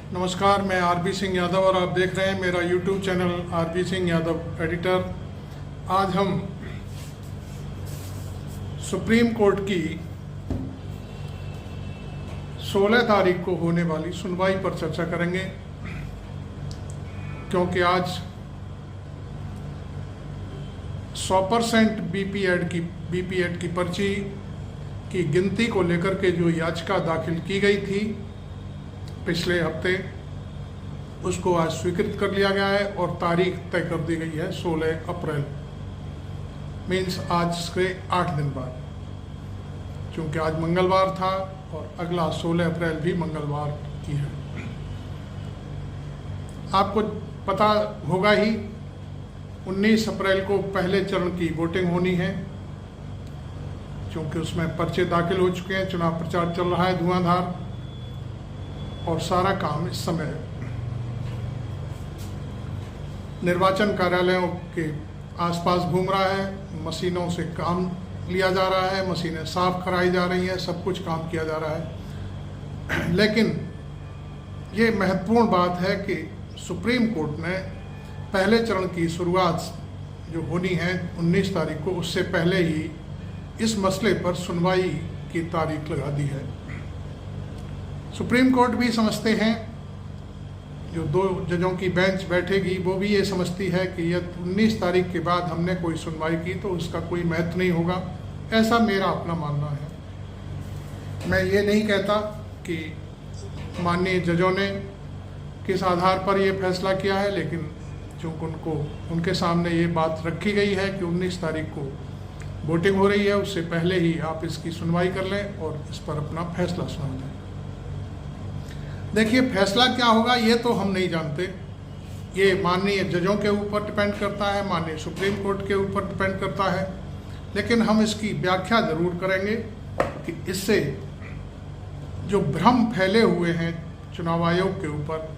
नमस्कार, मैं आरबी सिंह यादव और आप देख रहे हैं मेरा YouTube channel RB Singh Yadav editor. आज हम सुप्रीम कोर्ट की 16 तारीख को होने वाली सुनवाई पर चर्चा करेंगे, क्योंकि आज 100% बीपीएड की पर्ची की गिनती को लेकर के जो याचिका दाखिल की गई थी पिछले हफ्ते, उसको आज स्वीकृत कर लिया गया है और तारीख तय कर दी गई है 16 अप्रैल, मीन्स आज से 8 दिन बाद। क्योंकि आज मंगलवार था और अगला 16 अप्रैल भी मंगलवार की है। आपको पता होगा ही 19 अप्रैल को पहले चरण की वोटिंग होनी है, क्योंकि उसमें पर्चे दाखिल हो चुके हैं, चुनाव प्रचार चल रहा है धुआंधार और सारा काम इस समय निर्वाचन कार्यालयों के आसपास घूम रहा है। मशीनों से काम लिया जा रहा है, मशीनें साफ कराई जा रही हैं, सब कुछ काम किया जा रहा है। लेकिन ये महत्वपूर्ण बात है कि सुप्रीम कोर्ट ने पहले चरण की शुरुआत जो होनी है 19 तारीख को, उससे पहले ही इस मसले पर सुनवाई की तारीख लगा दी है। सुप्रीम कोर्ट भी समझते हैं, जो 2 जजों की बेंच बैठेगी वो भी ये समझती है कि यह 19 तारीख के बाद हमने कोई सुनवाई की तो उसका कोई महत्व नहीं होगा। ऐसा मेरा अपना मानना है। मैं ये नहीं कहता कि माननीय जजों ने किस आधार पर ये फैसला किया है, लेकिन चूँकि उनके सामने ये बात रखी गई है कि 19 तारीख को वोटिंग हो रही है, उससे पहले ही आप इसकी सुनवाई कर लें और इस पर अपना फैसला सुना दें। देखिए, फैसला क्या होगा ये तो हम नहीं जानते, ये माननीय जजों के ऊपर डिपेंड करता है, माननीय सुप्रीम कोर्ट के ऊपर डिपेंड करता है। लेकिन हम इसकी व्याख्या जरूर करेंगे कि इससे जो भ्रम फैले हुए हैं चुनाव आयोग के ऊपर,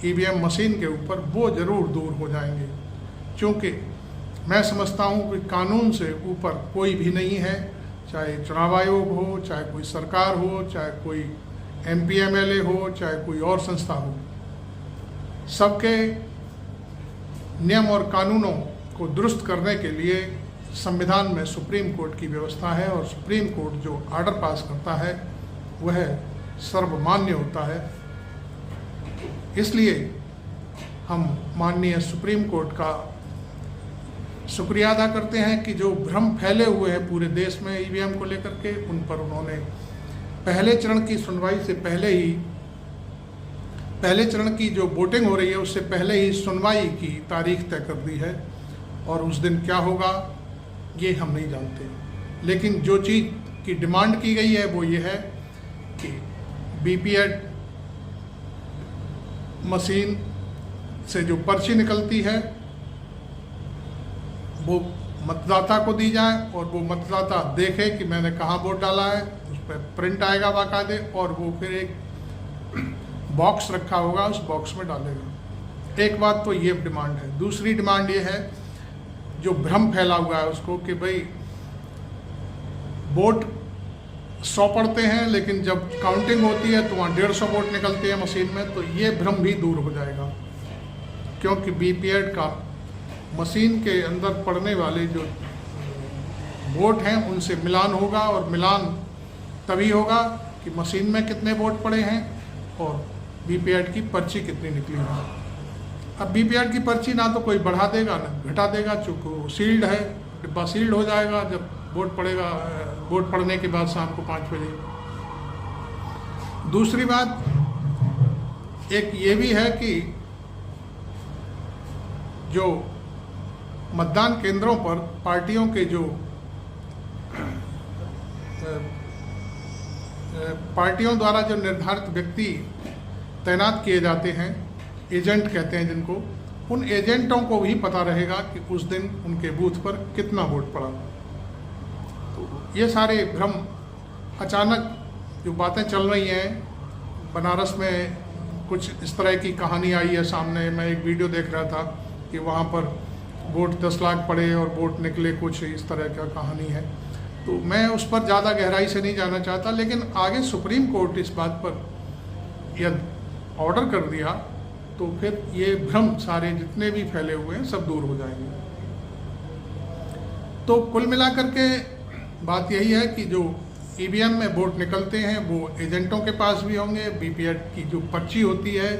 ईवीएम मशीन के ऊपर, वो जरूर दूर हो जाएंगे। क्योंकि मैं समझता हूँ कि कानून से ऊपर कोई भी नहीं है, चाहे चुनाव आयोग हो, चाहे कोई सरकार हो, चाहे कोई MP MLA हो, चाहे कोई और संस्था हो। सबके नियम और कानूनों को दुरुस्त करने के लिए संविधान में सुप्रीम कोर्ट की व्यवस्था है और सुप्रीम कोर्ट जो आर्डर पास करता है वह सर्वमान्य होता है। इसलिए हम माननीय सुप्रीम कोर्ट का शुक्रिया अदा करते हैं कि जो भ्रम फैले हुए हैं पूरे देश में ईवीएम को लेकर के, उन पर उन्होंने पहले चरण की सुनवाई से पहले ही, पहले चरण की जो वोटिंग हो रही है उससे पहले ही सुनवाई की तारीख तय कर दी है। और उस दिन क्या होगा ये हम नहीं जानते। लेकिन जो चीज़ की डिमांड की गई है वो ये है कि बीपीएड मशीन से जो पर्ची निकलती है वो मतदाता को दी जाए और वो मतदाता देखे कि मैंने कहाँ वोट डाला है, उस पर प्रिंट आएगा बाकायदे और वो फिर एक बॉक्स रखा होगा, उस बॉक्स में डालेगा। एक बात तो ये डिमांड है। दूसरी डिमांड ये है, जो भ्रम फैला हुआ है उसको, कि भाई वोट 100 पड़ते हैं लेकिन जब काउंटिंग होती है तो वहाँ 150 वोट निकलते हैं मशीन में, तो ये भ्रम भी दूर हो जाएगा। क्योंकि बीपीएड का मशीन के अंदर पड़ने वाले जो वोट हैं उनसे मिलान होगा, और मिलान तभी होगा कि मशीन में कितने वोट पड़े हैं और बीपीएड की पर्ची कितनी निकली है। अब बीपीएड की पर्ची ना तो कोई बढ़ा देगा ना घटा देगा, चूँकि वो सील्ड है, डिब्बा सील्ड हो जाएगा जब वोट पड़ेगा, वोट पड़ने के बाद शाम को 5 बजे। दूसरी बात एक ये भी है कि जो मतदान केंद्रों पर पार्टियों के जो पार्टियों द्वारा जो निर्धारित व्यक्ति तैनात किए जाते हैं, एजेंट कहते हैं जिनको, उन एजेंटों को भी पता रहेगा कि उस दिन उनके बूथ पर कितना वोट पड़ा। तो ये सारे भ्रम, अचानक जो बातें चल रही हैं, बनारस में कुछ इस तरह की कहानी आई है सामने। मैं एक वीडियो देख रहा था कि वहाँ पर वोट 10 लाख पड़े और वोट निकले कुछ, इस तरह का कहानी है। तो मैं उस पर ज़्यादा गहराई से नहीं जाना चाहता, लेकिन आगे सुप्रीम कोर्ट इस बात पर यह ऑर्डर कर दिया तो फिर ये भ्रम सारे जितने भी फैले हुए हैं सब दूर हो जाएंगे। तो कुल मिलाकर के बात यही है कि जो ईवीएम में वोट निकलते हैं वो एजेंटों के पास भी होंगे, बीपीएट की जो पर्ची होती है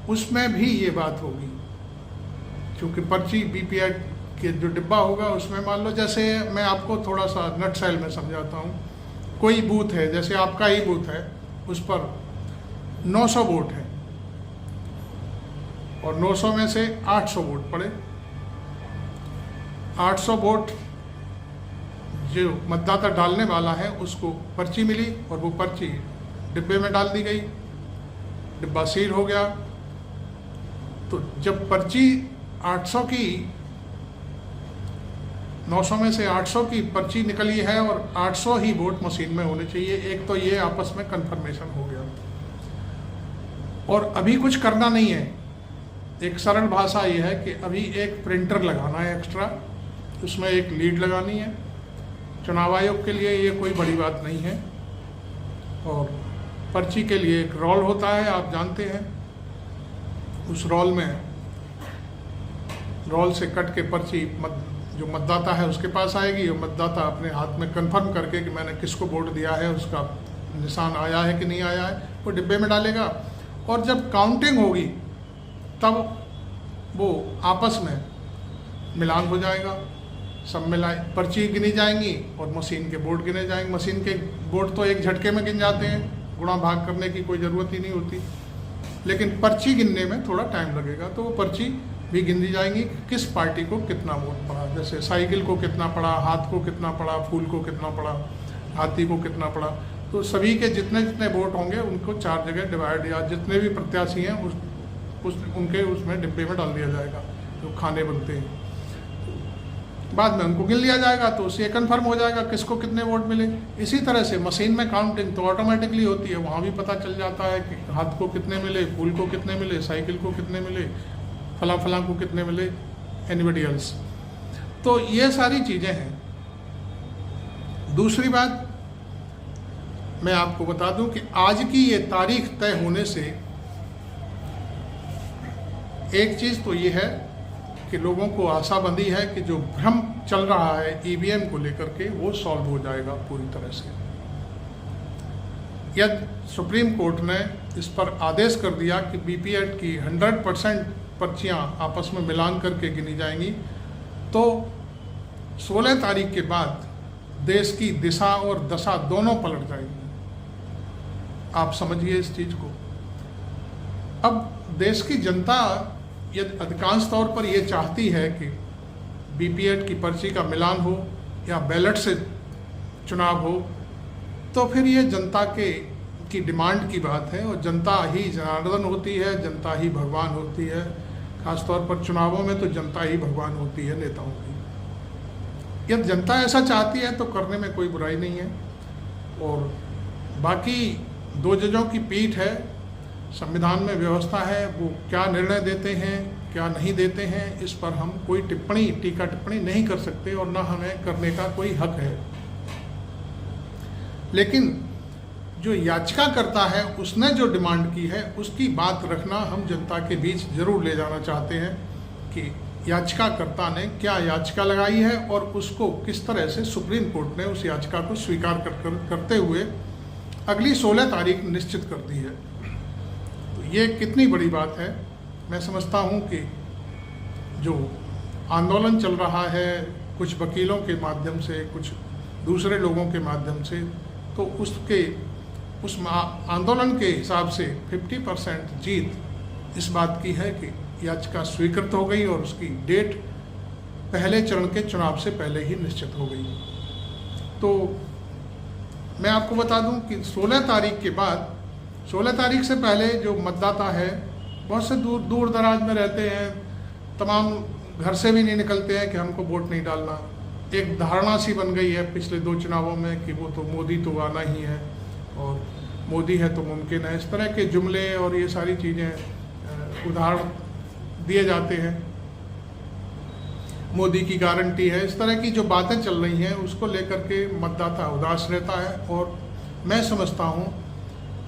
उसमें भी ये बात होगी, क्योंकि पर्ची बीपीएट के जो डिब्बा होगा उसमें मान लो, जैसे मैं आपको थोड़ा सा नटशेल में समझाता हूँ, कोई बूथ है, जैसे आपका ही बूथ है, उस पर 900 वोट है और 900 में से 800 वोट पड़े। 800 वोट जो मतदाता डालने वाला है उसको पर्ची मिली और वो पर्ची डिब्बे में डाल दी गई, डिब्बा सील हो गया। तो जब पर्ची 800 की 900 में से 800 की पर्ची निकली है और 800 ही वोट मशीन में होने चाहिए, एक तो ये आपस में कंफर्मेशन हो गया। और अभी कुछ करना नहीं है, एक सरल भाषा ये है कि अभी एक प्रिंटर लगाना है एक्स्ट्रा, उसमें एक लीड लगानी है। चुनाव आयोग के लिए ये कोई बड़ी बात नहीं है। और पर्ची के लिए एक रोल होता है, आप जानते हैं, उस रोल में रोल से कट के पर्ची जो मतदाता है उसके पास आएगी और मतदाता अपने हाथ में कंफर्म करके कि मैंने किसको वोट दिया है, उसका निशान आया है कि नहीं आया है, वो डिब्बे में डालेगा। और जब काउंटिंग होगी तब वो आपस में मिलान हो जाएगा, सब मिलाए पर्ची गिनी जाएंगी और मशीन के वोट गिने जाएंगे। मशीन के वोट तो एक झटके में गिन जाते हैं, गुणा भाग करने की कोई ज़रूरत ही नहीं होती, लेकिन पर्ची गिनने में थोड़ा टाइम लगेगा। तो वो पर्ची भी गिन दी जाएंगी कि किस पार्टी को कितना वोट पड़ा, जैसे साइकिल को कितना पड़ा, हाथ को कितना पड़ा, फूल को कितना पड़ा, हाथी को कितना पड़ा। तो सभी के जितने जितने वोट होंगे उनको 4 जगह डिवाइड, या जितने भी प्रत्याशी हैं उनके उसमें डिब्बे में डाल दिया जाएगा जो खाने बनते हैं। बाद में उनको गिन लिया जाएगा तो उससे कन्फर्म हो जाएगा किसको कितने वोट मिले। इसी तरह से मशीन में काउंटिंग तो ऑटोमेटिकली होती है, वहाँ भी पता चल जाता है कि हाथ को कितने मिले, फूल को कितने मिले, साइकिल को कितने मिले, फला फला को कितने मिले, एनीबडी एल्स। तो ये सारी चीज़ें हैं। दूसरी बात मैं आपको बता दूं कि आज की ये तारीख तय होने से एक चीज़ तो ये है कि लोगों को आशा बंधी है कि जो भ्रम चल रहा है ईवीएम को लेकर के वो सॉल्व हो जाएगा पूरी तरह से। यदि सुप्रीम कोर्ट ने इस पर आदेश कर दिया कि बीपीएट की 100% पर्चियाँ आपस में मिलान करके गिनी जाएंगी, तो 16 तारीख के बाद देश की दिशा और दशा दोनों पलट जाएगी। आप समझिए इस चीज़ को। अब देश की जनता यदि अधिकांश तौर पर ये चाहती है कि बीपीएट की पर्ची का मिलान हो या बैलेट से चुनाव हो, तो फिर ये जनता की डिमांड की बात है। और जनता ही जनार्दन होती है, जनता ही भगवान होती है। खासतौर पर चुनावों में तो जनता ही भगवान होती है नेताओं की। यदि जनता ऐसा चाहती है तो करने में कोई बुराई नहीं है। और बाकी 2 जजों की पीठ है, संविधान में व्यवस्था है, वो क्या निर्णय देते हैं क्या नहीं देते हैं, इस पर हम कोई टीका टिप्पणी नहीं कर सकते और न हमें करने का कोई हक है। लेकिन जो याचिका करता है उसने जो डिमांड की है उसकी बात रखना हम जनता के बीच जरूर ले जाना चाहते हैं कि याचिकाकर्ता ने क्या याचिका लगाई है और उसको किस तरह से सुप्रीम कोर्ट ने उस याचिका को स्वीकार करते हुए अगली 16 तारीख निश्चित कर दी है। तो ये कितनी बड़ी बात है। मैं समझता हूँ कि जो आंदोलन चल रहा है कुछ वकीलों के माध्यम से, कुछ दूसरे लोगों के माध्यम से, तो उस आंदोलन के हिसाब से 50% जीत इस बात की है कि याचिका स्वीकृत हो गई और उसकी डेट पहले चरण के चुनाव से पहले ही निश्चित हो गई। तो मैं आपको बता दूं कि 16 तारीख के बाद, 16 तारीख से पहले जो मतदाता है बहुत से दूर दराज में रहते हैं, तमाम घर से भी नहीं निकलते हैं कि हमको वोट नहीं डालना। एक धारणा सी बन गई है पिछले 2 चुनावों में कि वो तो मोदी तो आना ही है और मोदी है तो मुमकिन है। इस तरह के जुमले और ये सारी चीज़ें उदाहरण दिए जाते हैं, मोदी की गारंटी है, इस तरह की जो बातें चल रही हैं उसको लेकर के मतदाता उदास रहता है। और मैं समझता हूँ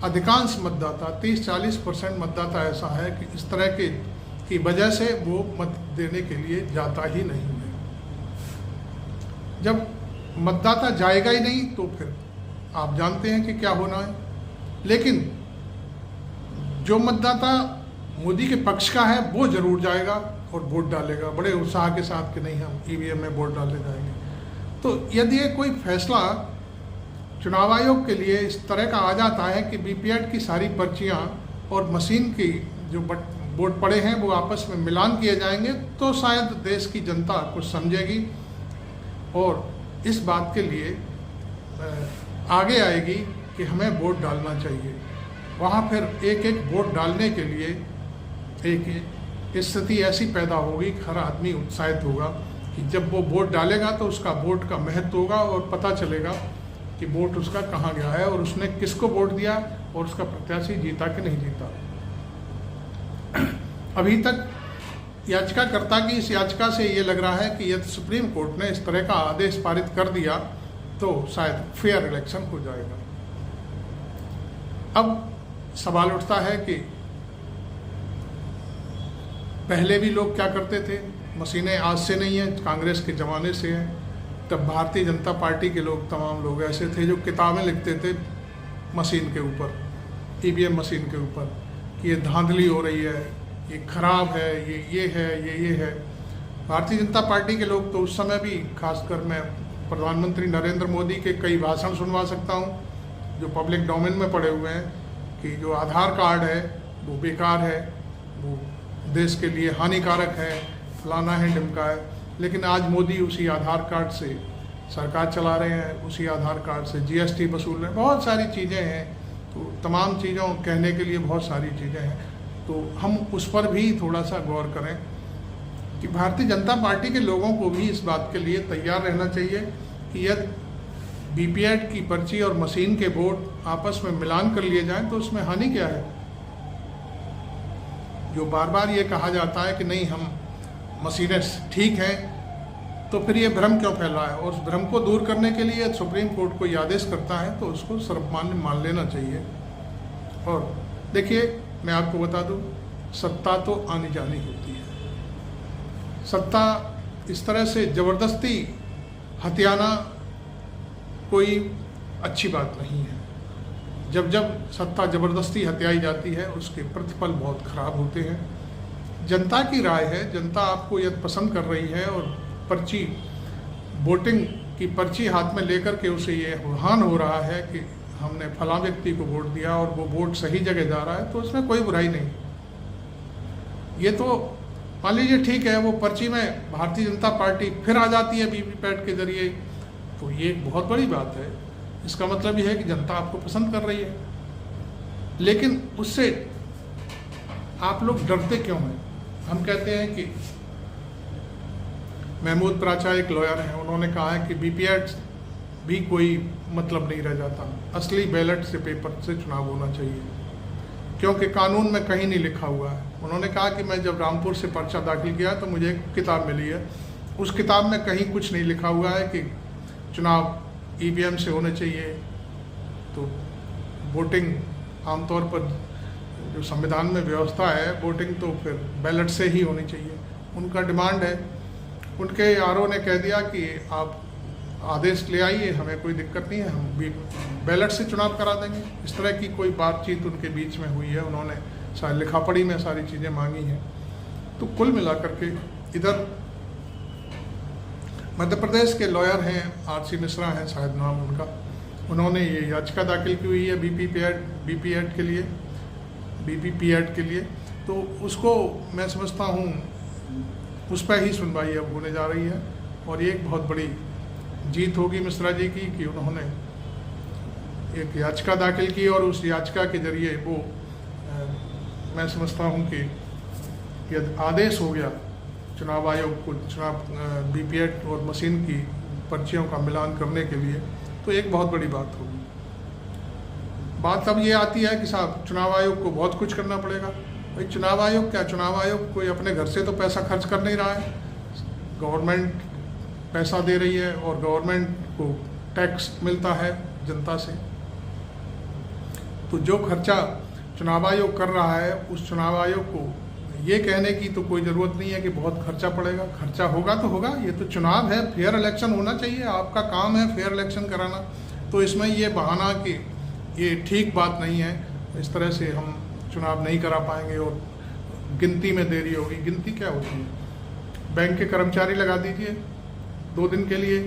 अधिकांश मतदाता 30-40% मतदाता ऐसा है कि इस तरह के की वजह से वो मत देने के लिए जाता ही नहीं है। जब मतदाता जाएगा ही नहीं तो फिर आप जानते हैं कि क्या होना है। लेकिन जो मतदाता मोदी के पक्ष का है वो जरूर जाएगा और वोट डालेगा बड़े उत्साह के साथ कि नहीं हम ईवीएम में वोट डालने जाएंगे। तो यदि ये कोई फैसला चुनाव आयोग के लिए इस तरह का आ जाता है कि वीवीपैट की सारी पर्चियां और मशीन की जो वोट पड़े हैं वो आपस में मिलान किए जाएंगे, तो शायद देश की जनता कुछ समझेगी और इस बात के लिए आगे आएगी कि हमें वोट डालना चाहिए। वहाँ फिर एक एक वोट डालने के लिए एक स्थिति ऐसी पैदा होगी कि हर आदमी उत्साहित होगा कि जब वो वोट डालेगा तो उसका वोट का महत्व होगा और पता चलेगा कि वोट उसका कहाँ गया है और उसने किसको वोट दिया और उसका प्रत्याशी जीता कि नहीं जीता। अभी तक याचिकाकर्ता की इस याचिका से ये लग रहा है कि यदि सुप्रीम कोर्ट ने इस तरह का आदेश पारित कर दिया तो शायद फेयर इलेक्शन हो जाएगा। अब सवाल उठता है कि पहले भी लोग क्या करते थे, मशीनें आज से नहीं है, कांग्रेस के ज़माने से है। तब भारतीय जनता पार्टी के लोग तमाम लोग ऐसे थे जो किताबें लिखते थे मशीन के ऊपर, ईवीएम मशीन के ऊपर कि ये धांधली हो रही है, ये खराब है, ये है, ये है। भारतीय जनता पार्टी के लोग तो उस समय भी, खासकर मैं प्रधानमंत्री नरेंद्र मोदी के कई भाषण सुनवा सकता हूँ जो पब्लिक डोमेन में पड़े हुए हैं कि जो आधार कार्ड है वो बेकार है, वो देश के लिए हानिकारक है, फलाना है, ढिमका है। लेकिन आज मोदी उसी आधार कार्ड से सरकार चला रहे हैं, उसी आधार कार्ड से जीएसटी वसूल रहे हैं, बहुत सारी चीज़ें हैं। तो तमाम चीज़ों कहने के लिए बहुत सारी चीज़ें हैं, तो हम उस पर भी थोड़ा सा गौर करें कि भारतीय जनता पार्टी के लोगों को भी इस बात के लिए तैयार रहना चाहिए कि यदि वीवीपैट की पर्ची और मशीन के वोट आपस में मिलान कर लिए जाएं तो उसमें हानि क्या है। जो बार बार ये कहा जाता है कि नहीं हम मशीनें ठीक हैं, तो फिर ये भ्रम क्यों फैला है। और उस भ्रम को दूर करने के लिए सुप्रीम कोर्ट को ये आदेश करता है तो उसको सर्वमान्य मान लेना चाहिए। और देखिए, मैं आपको बता दूं, सत्ता तो आनी जानी होती है। सत्ता इस तरह से ज़बरदस्ती हथियाना कोई अच्छी बात नहीं है। जब जब सत्ता ज़बरदस्ती हथियाई जाती है उसके प्रतिफल बहुत खराब होते हैं। जनता की राय है, जनता आपको यदि पसंद कर रही है और पर्ची, वोटिंग की पर्ची हाथ में लेकर के उसे ये रुहान हो रहा है कि हमने फलां व्यक्ति को वोट दिया और वो वोट सही जगह जा रहा है, तो उसमें कोई बुराई नहीं। ये तो मान लीजिए ठीक है, वो पर्ची में भारतीय जनता पार्टी फिर आ जाती है वीवीपैट के जरिए, तो ये एक बहुत बड़ी बात है। इसका मतलब ये है कि जनता आपको पसंद कर रही है। लेकिन उससे आप लोग डरते क्यों हैं? हम कहते हैं कि महमूद प्राचा एक लॉयर हैं, उन्होंने कहा है कि वीवीपैट भी कोई मतलब नहीं रह जाता, असली बैलेट से, पेपर से चुनाव होना चाहिए, क्योंकि कानून में कहीं नहीं लिखा हुआ है। उन्होंने कहा कि मैं जब रामपुर से पर्चा दाखिल किया तो मुझे एक किताब मिली है, उस किताब में कहीं कुछ नहीं लिखा हुआ है कि चुनाव ईवीएम से होने चाहिए। तो वोटिंग आमतौर पर जो संविधान में व्यवस्था है, वोटिंग तो फिर बैलेट से ही होनी चाहिए। उनका डिमांड है, उनके आरओ ने कह दिया कि आप आदेश ले आइए, हमें कोई दिक्कत नहीं है, हम भी बैलेट से चुनाव करा देंगे। इस तरह की कोई बातचीत उनके बीच में हुई है, उन्होंने शायद लिखा पढ़ी में सारी चीज़ें मांगी हैं। तो कुल मिलाकर के इधर मध्य प्रदेश के लॉयर हैं, आरसी मिश्रा हैं शायद नाम उनका, उन्होंने ये याचिका दाखिल की हुई है वीवीपैट के लिए। तो उसको मैं समझता हूँ उस पर ही सुनवाई अब होने जा रही है और ये एक बहुत बड़ी जीत होगी मिश्रा जी की कि उन्होंने एक याचिका दाखिल की और उस याचिका के जरिए वो मैं समझता हूँ कि यदि आदेश हो गया चुनाव आयोग को चुनाव वीवीपैट और मशीन की पर्चियों का मिलान करने के लिए, तो एक बहुत बड़ी बात होगी। बात अब ये आती है कि साहब चुनाव आयोग को बहुत कुछ करना पड़ेगा। भाई चुनाव आयोग क्या, चुनाव आयोग कोई अपने घर से तो पैसा खर्च कर नहीं रहा है, गवर्नमेंट पैसा दे रही है और गवर्नमेंट को टैक्स मिलता है जनता से। तो जो खर्चा चुनाव आयोग कर रहा है, उस चुनाव आयोग को ये कहने की तो कोई ज़रूरत नहीं है कि बहुत खर्चा पड़ेगा। खर्चा होगा तो होगा, ये तो चुनाव है, फेयर इलेक्शन होना चाहिए, आपका काम है फेयर इलेक्शन कराना। तो इसमें ये बहाना कि ये ठीक बात नहीं है, इस तरह से हम चुनाव नहीं करा पाएंगे और गिनती में देरी होगी। गिनती क्या होती है? बैंक के कर्मचारी लगा दीजिए 2 दिन के लिए,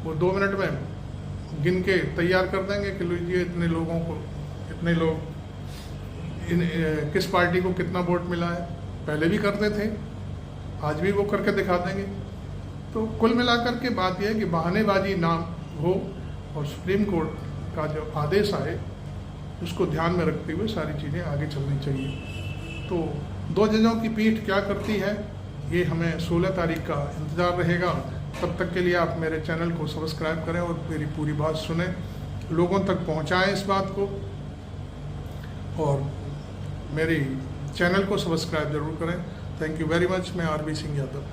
वो 2 मिनट में गिन के तैयार कर देंगे कि लीजिए इतने लोगों को, इतने लोग किस पार्टी को कितना वोट मिला है। पहले भी करते थे, आज भी वो करके दिखा देंगे। तो कुल मिलाकर के बात यह है कि बहानेबाजी ना हो और सुप्रीम कोर्ट का जो आदेश आए उसको ध्यान में रखते हुए सारी चीज़ें आगे चलनी चाहिए। तो 2 जजों की पीठ क्या करती है ये हमें 16 तारीख का इंतज़ार रहेगा। तब तक के लिए आप मेरे चैनल को सब्सक्राइब करें और मेरी पूरी बात सुने, लोगों तक पहुंचाएं इस बात को, और मेरी चैनल को सब्सक्राइब जरूर करें। Thank you very much. मैं आरबी सिंह यादव।